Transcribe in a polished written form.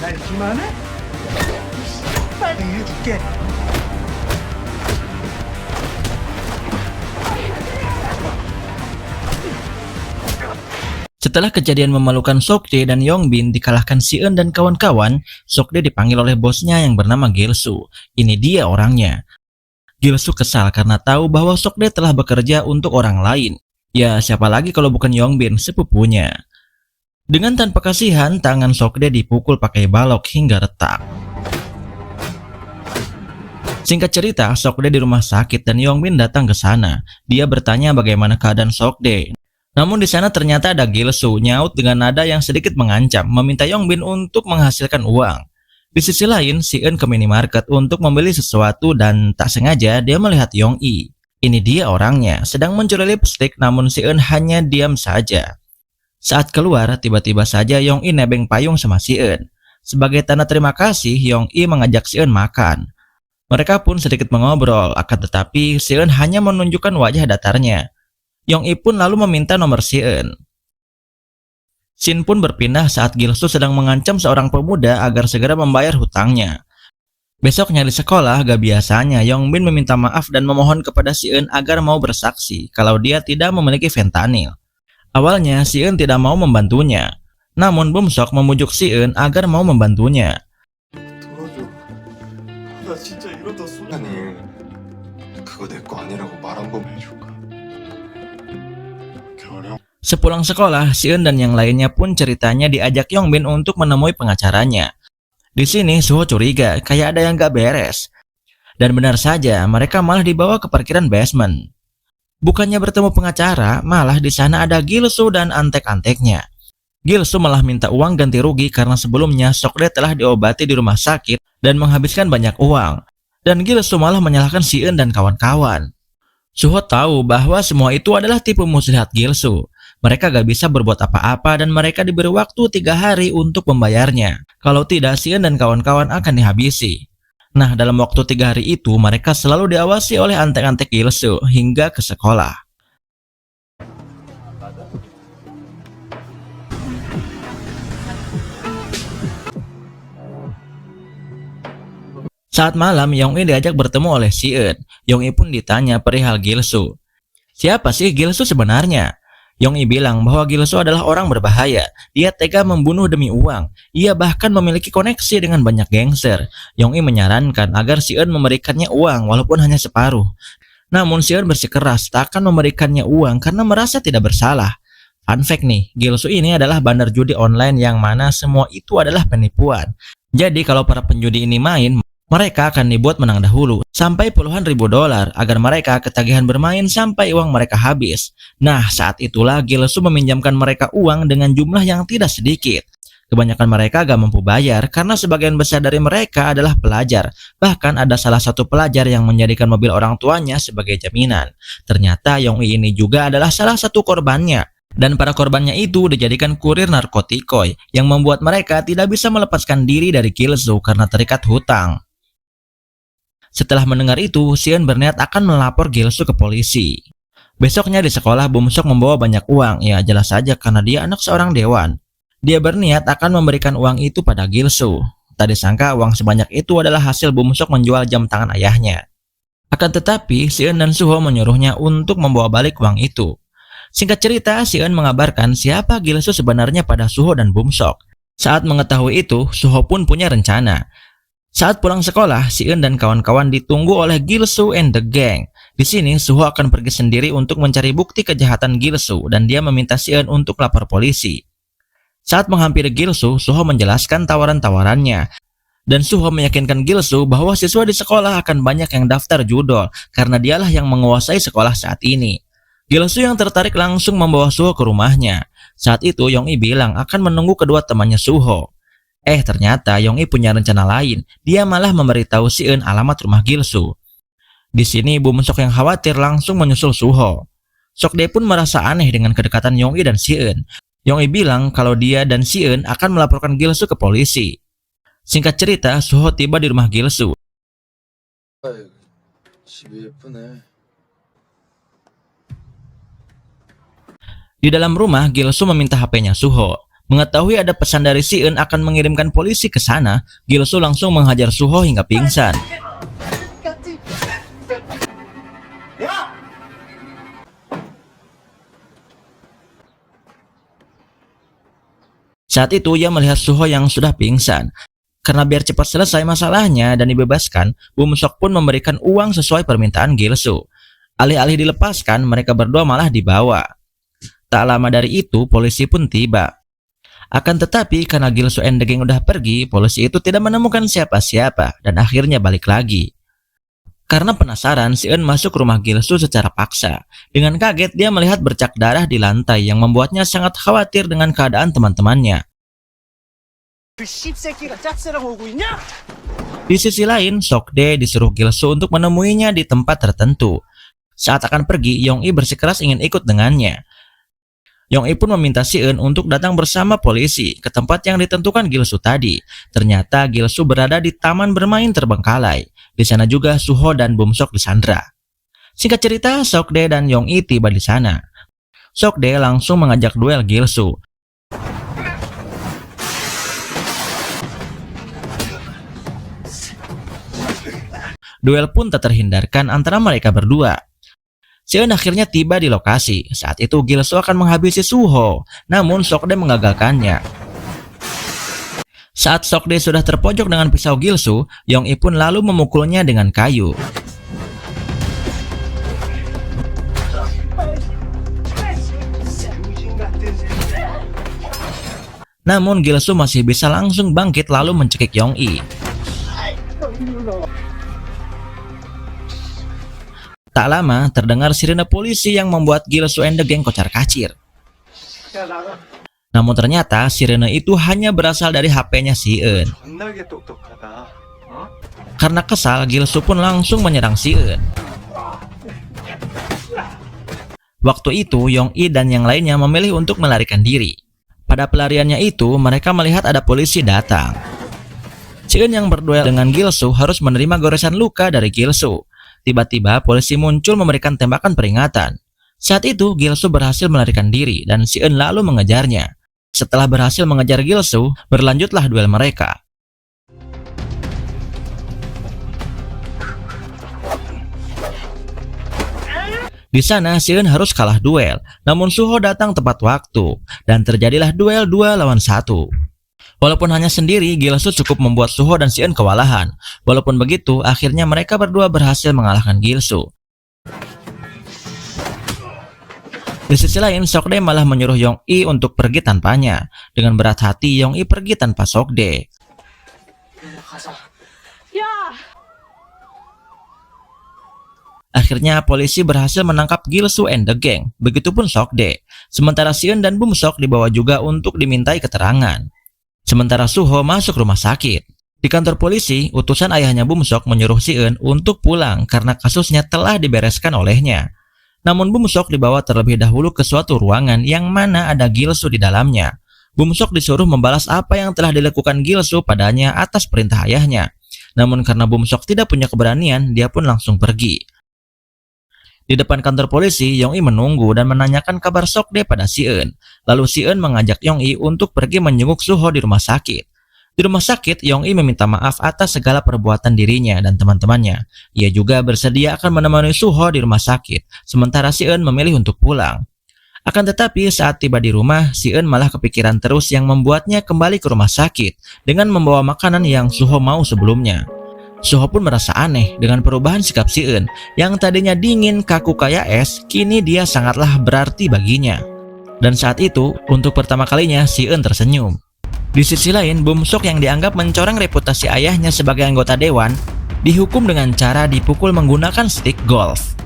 날 기만해? 빨리 해줄게. Setelah kejadian memalukan Sokde dan Yongbin dikalahkan Si-eun dan kawan-kawan, Sokde dipanggil oleh bosnya yang bernama Gilsu. Ini dia orangnya. Gilsu kesal karena tahu bahwa Sokde telah bekerja untuk orang lain. Ya, siapa lagi kalau bukan Yongbin, sepupunya. Dengan tanpa kasihan, tangan Sokde dipukul pakai balok hingga retak. Singkat cerita, Sokde di rumah sakit dan Yongbin datang ke sana. Dia bertanya bagaimana keadaan Sokde. Namun di sana ternyata ada Gilsu nyaut dengan nada yang sedikit mengancam, meminta Yongbin untuk menghasilkan uang. Di sisi lain, Si-eun ke minimarket untuk membeli sesuatu dan tak sengaja dia melihat Yong-i. Ini dia orangnya, sedang mencuri lipstik namun Si-eun hanya diam saja. Saat keluar, tiba-tiba saja Yong-i nebeng payung sama Si-eun. Sebagai tanda terima kasih, Yong-i mengajak Si-eun makan. Mereka pun sedikit mengobrol, akan tetapi Si-eun hanya menunjukkan wajah datarnya. Yong-i pun lalu meminta nomor Si-eun. Shin pun berpindah saat Gilsu sedang mengancam seorang pemuda agar segera membayar hutangnya. Besoknya di sekolah, gak biasanya Yongbin meminta maaf dan memohon kepada Si-eun agar mau bersaksi kalau dia tidak memiliki fentanyl. Awalnya Si-eun tidak mau membantunya, namun Bumsok memujuk Si-eun agar mau membantunya. 도와줘. 나 진짜 이러다 아니 그거 내 거 아니라고 말 한 번 해줄까? 겨울형 Sepulang sekolah, Si-eun dan yang lainnya pun ceritanya diajak Yongbin untuk menemui pengacaranya. Di sini Suho curiga kayak ada yang gak beres. Dan benar saja, mereka malah dibawa ke parkiran basement. Bukannya bertemu pengacara, malah di sana ada Gilsu dan antek-anteknya. Gilsu malah minta uang ganti rugi karena sebelumnya Sokde telah diobati di rumah sakit dan menghabiskan banyak uang. Dan Gilsu malah menyalahkan Si-eun dan kawan-kawan. Suho tahu bahwa semua itu adalah tipu muslihat Gilsu. Mereka gak bisa berbuat apa-apa dan mereka diberi waktu 3 hari untuk membayarnya. Kalau tidak, Si-eun dan kawan-kawan akan dihabisi. Nah, dalam waktu 3 hari itu, mereka selalu diawasi oleh antek-antek Gilsu hingga ke sekolah. Saat malam, Yong-i diajak bertemu oleh Si-eun. Yong-i pun ditanya perihal Gilsu. Siapa sih Gilsu sebenarnya? Yong-i bilang bahwa Gilsu adalah orang berbahaya. Dia tega membunuh demi uang. Ia bahkan memiliki koneksi dengan banyak gangster. Yong-i menyarankan agar Si-eun memberikannya uang walaupun hanya separuh. Namun Si-eun bersikeras tak akan memberikannya uang karena merasa tidak bersalah. Fun fact nih, Gilsu ini adalah bandar judi online yang mana semua itu adalah penipuan. Jadi kalau para penjudi ini main, mereka akan dibuat menang dahulu, sampai puluhan ribu dolar, agar mereka ketagihan bermain sampai uang mereka habis. Nah, saat itulah Gilsu meminjamkan mereka uang dengan jumlah yang tidak sedikit. Kebanyakan mereka gak mampu bayar, karena sebagian besar dari mereka adalah pelajar. Bahkan ada salah satu pelajar yang menjadikan mobil orang tuanya sebagai jaminan. Ternyata Yong-i ini juga adalah salah satu korbannya. Dan para korbannya itu dijadikan kurir narkotikoi, yang membuat mereka tidak bisa melepaskan diri dari Gilsu karena terikat hutang. Setelah mendengar itu, Si-eun berniat akan melapor Gilsu ke polisi. Besoknya di sekolah, Bumsok membawa banyak uang. Ya jelas saja karena dia anak seorang dewan. Dia berniat akan memberikan uang itu pada Gilsu. Tak disangka uang sebanyak itu adalah hasil Bumsok menjual jam tangan ayahnya. Akan tetapi, Si-eun dan Suho menyuruhnya untuk membawa balik uang itu. Singkat cerita, Si-eun mengabarkan siapa Gilsu sebenarnya pada Suho dan Bumsok. Saat mengetahui itu, Suho pun punya rencana. Saat pulang sekolah, Si-eun dan kawan-kawan ditunggu oleh Gilsu and the gang. Di sini, Suho akan pergi sendiri untuk mencari bukti kejahatan Gilsu dan dia meminta Si-eun untuk lapor polisi. Saat menghampiri Gilsu, Suho menjelaskan tawaran-tawarannya. Dan Suho meyakinkan Gilsu bahwa siswa di sekolah akan banyak yang daftar judol karena dialah yang menguasai sekolah saat ini. Gilsu yang tertarik langsung membawa Suho ke rumahnya. Saat itu, Yong-i bilang akan menunggu kedua temannya Suho. Ternyata Yong-i punya rencana lain. Dia malah memberitahu Si-eun alamat rumah Gilsu. Di sini Bumsok yang khawatir langsung menyusul Suho. Sokde pun merasa aneh dengan kedekatan Yong-i dan Si-eun. Yong-i bilang kalau dia dan Si-eun akan melaporkan Gilsu ke polisi. Singkat cerita, Suho tiba di rumah Gilsu. 집이 예쁘네. Di dalam rumah, Gilsu meminta HP-nya Suho. Mengetahui ada pesan dari si Eun akan mengirimkan polisi ke sana, Gilsu langsung menghajar Suho hingga pingsan. Saat itu ia melihat Suho yang sudah pingsan. Karena biar cepat selesai masalahnya dan dibebaskan, Bum Sok pun memberikan uang sesuai permintaan Gilsu. Alih-alih dilepaskan, mereka berdua malah dibawa. Tak lama dari itu, polisi pun tiba. Akan tetapi, karena Gilsu and the Gang udah pergi, polisi itu tidak menemukan siapa-siapa dan akhirnya balik lagi. Karena penasaran, si Eun masuk rumah Gilsu secara paksa. Dengan kaget, dia melihat bercak darah di lantai yang membuatnya sangat khawatir dengan keadaan teman-temannya. Di sisi lain, Sokdae disuruh Gilsu untuk menemuinya di tempat tertentu. Saat akan pergi, Yong-i bersikeras ingin ikut dengannya. Yong-i pun meminta si Eun untuk datang bersama polisi ke tempat yang ditentukan Gilsu tadi. Ternyata Gilsu berada di taman bermain terbengkalai. Di sana juga Suho dan Bum Sok disandra. Singkat cerita, Sokdae dan Yong-i tiba di sana. Sokdae langsung mengajak duel Gilsu. Duel pun tak terhindarkan antara mereka berdua. Si Eun akhirnya tiba di lokasi. Saat itu Gilsu akan menghabisi Suho, namun Sokdae mengagalkannya. Saat Sokdae sudah terpojok dengan pisau Gilsu, Yong-i pun lalu memukulnya dengan kayu. Namun Gilsu masih bisa langsung bangkit lalu mencekik Yong-i. Tak lama, terdengar sirene polisi yang membuat Gilsu and the Gang kocar-kacir. Namun ternyata sirene itu hanya berasal dari HP-nya si Eun. Karena kesal, Gilsu pun langsung menyerang si Eun. Waktu itu, Yong-i dan yang lainnya memilih untuk melarikan diri. Pada pelariannya itu, mereka melihat ada polisi datang. Si Eun yang berduel dengan Gilsu harus menerima goresan luka dari Gilsu. Tiba-tiba polisi muncul memberikan tembakan peringatan. Saat itu Gilsu berhasil melarikan diri dan si Eun lalu mengejarnya. Setelah berhasil mengejar Gilsu, berlanjutlah duel mereka. Di sana si Eun harus kalah duel, namun Suho datang tepat waktu dan terjadilah duel 2 lawan 1. Walaupun hanya sendiri, Gilsu cukup membuat Suho dan si Eun kewalahan. Walaupun begitu, akhirnya mereka berdua berhasil mengalahkan Gilsu. Di sisi lain, Sokdae malah menyuruh Yong-i untuk pergi tanpanya. Dengan berat hati, Yong-i pergi tanpa Sokdae. Akhirnya polisi berhasil menangkap Gilsu and the Gang. Begitupun Sokdae. Sementara si Eun dan Bum Sok dibawa juga untuk dimintai keterangan. Sementara Suho masuk rumah sakit. Di kantor polisi, utusan ayahnya Bum Sok menyuruh si Eun untuk pulang karena kasusnya telah dibereskan olehnya. Namun Bum Sok dibawa terlebih dahulu ke suatu ruangan yang mana ada Gilsu di dalamnya. Bum Sok disuruh membalas apa yang telah dilakukan Gilsu padanya atas perintah ayahnya. Namun karena Bum Sok tidak punya keberanian, dia pun langsung pergi. Di depan kantor polisi, Yong-i menunggu dan menanyakan kabar Sokdae pada si Eun. Lalu si Eun mengajak Yong-i untuk pergi menjenguk Suho di rumah sakit. Di rumah sakit, Yong-i meminta maaf atas segala perbuatan dirinya dan teman-temannya. Ia juga bersedia akan menemani Suho di rumah sakit, sementara si Eun memilih untuk pulang. Akan tetapi saat tiba di rumah, si Eun malah kepikiran terus yang membuatnya kembali ke rumah sakit dengan membawa makanan yang Suho mau sebelumnya. Suho pun merasa aneh dengan perubahan sikap si Eun yang tadinya dingin kaku kayak es, kini dia sangatlah berarti baginya. Dan saat itu, untuk pertama kalinya si Eun tersenyum. Di sisi lain, Bum Sok yang dianggap mencoreng reputasi ayahnya sebagai anggota dewan, dihukum dengan cara dipukul menggunakan stick golf.